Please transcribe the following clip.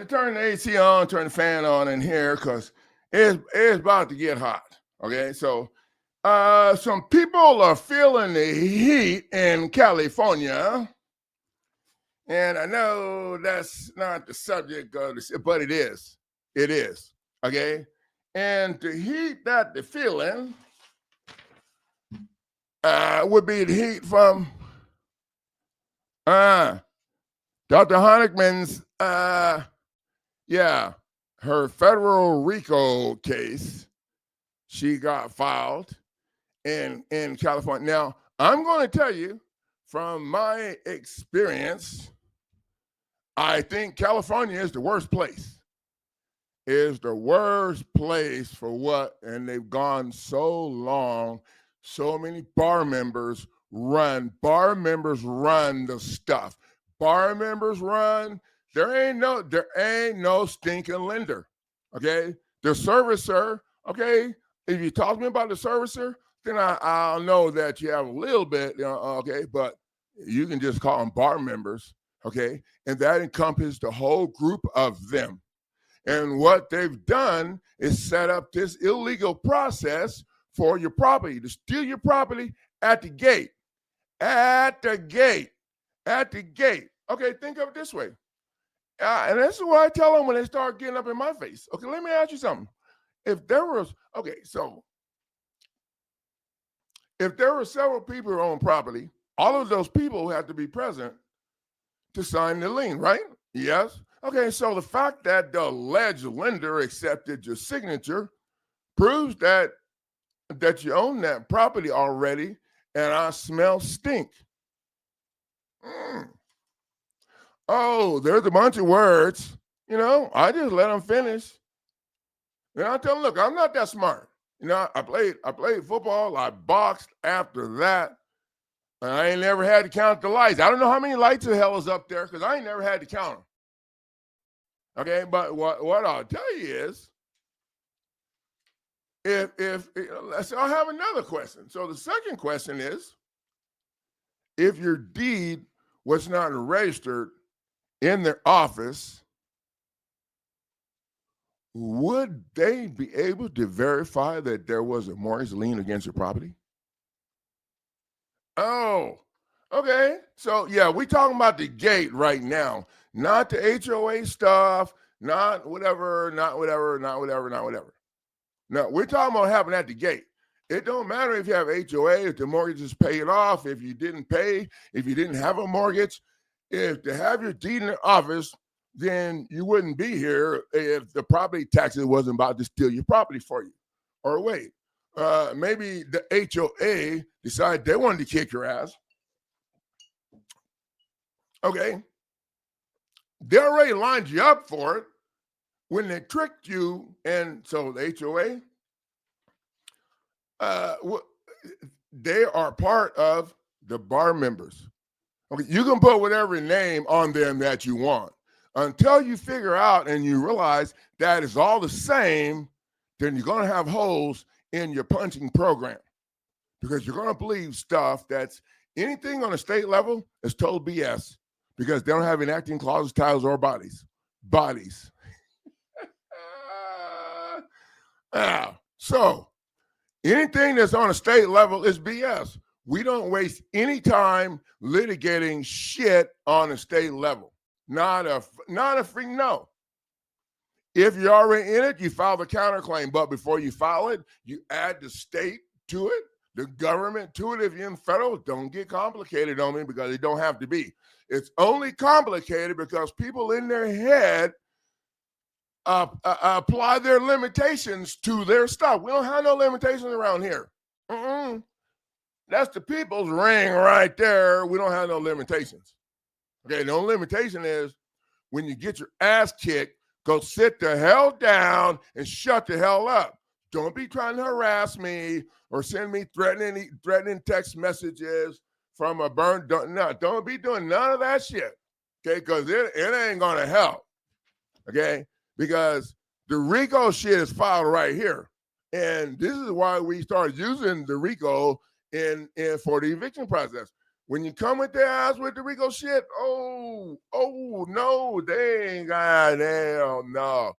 to turn the AC on, turn the fan on in here because it's about to get hot. Okay, so some people are feeling the heat in California, and I know that's not the subject of this, but it is. It is. Okay, and the heat that they're feeling would be the heat from Dr. Honigman's yeah, her federal RICO case, she got filed in California. Now, I'm going to tell you from my experience, I think California is the worst place. Is the worst place for what? And they've gone so long. So many bar members run the stuff. Bar members run. There ain't no stinking lender. Okay, the servicer. Okay, if you talk to me about the servicer, then I'll know that you have a little bit. Okay, but you can just call them bar members. Okay, and that encompasses the whole group of them. And what they've done is set up this illegal process for your property, to steal your property at the gate. At the gate. At the gate. Okay, think of it this way. And this is what I tell them when they start getting up in my face. Okay, let me ask you something. If there were several people who own property, all of those people have to be present to sign the lien, right? Yes. Okay, so the fact that the alleged lender accepted your signature proves that you own that property already, and I smell stink. Oh, there's a bunch of words. I just let them finish. And I tell them, look, I'm not that smart. I played football. I boxed after that. And I ain't never had to count the lights. I don't know how many lights the hell is up there because I ain't never had to count them. Okay, but what I'll tell you is, so I'll have another question. So the second question is, if your deed was not registered in their office, would they be able to verify that there was a mortgage lien against your property? Oh, okay. So yeah, we're talking about the gate right now, not the HOA stuff, not whatever. No, we're talking about happening at the gate. It don't matter if you have HOA, if the mortgage is paid off, if you didn't pay, if you didn't have a mortgage. If to have your deed in the office, then you wouldn't be here if the property taxes wasn't about to steal your property for you. Or wait, maybe the HOA decided they wanted to kick your ass. Okay. They already lined you up for it when they tricked you. And so the HOA, they are part of the bar members. Okay, you can put whatever name on them that you want. Until you figure out and you realize that it's all the same, then you're going to have holes in your punching program because you're going to believe stuff that's anything on a state level is total BS because they don't have enacting clauses, titles, or bodies. So anything that's on a state level is BS. We don't waste any time litigating shit on a state level. Not a freaking no. If you're already in it, you file the counterclaim. But before you file it, you add the state to it, the government to it. If you're in federal, don't get complicated on me because it don't have to be. It's only complicated because people in their head apply their limitations to their stuff. We don't have no limitations around here. That's the people's ring right there. We don't have no limitations. Okay, the only limitation is when you get your ass kicked, go sit the hell down and shut the hell up. Don't be trying to harass me or send me threatening text messages from a burn. Don't be doing none of that shit. Okay, because it ain't gonna help. Okay, because the RICO shit is filed right here, and this is why we started using the RICO in for the eviction process. When you come with their ass with the Rico shit, oh no, they ain't got hell no.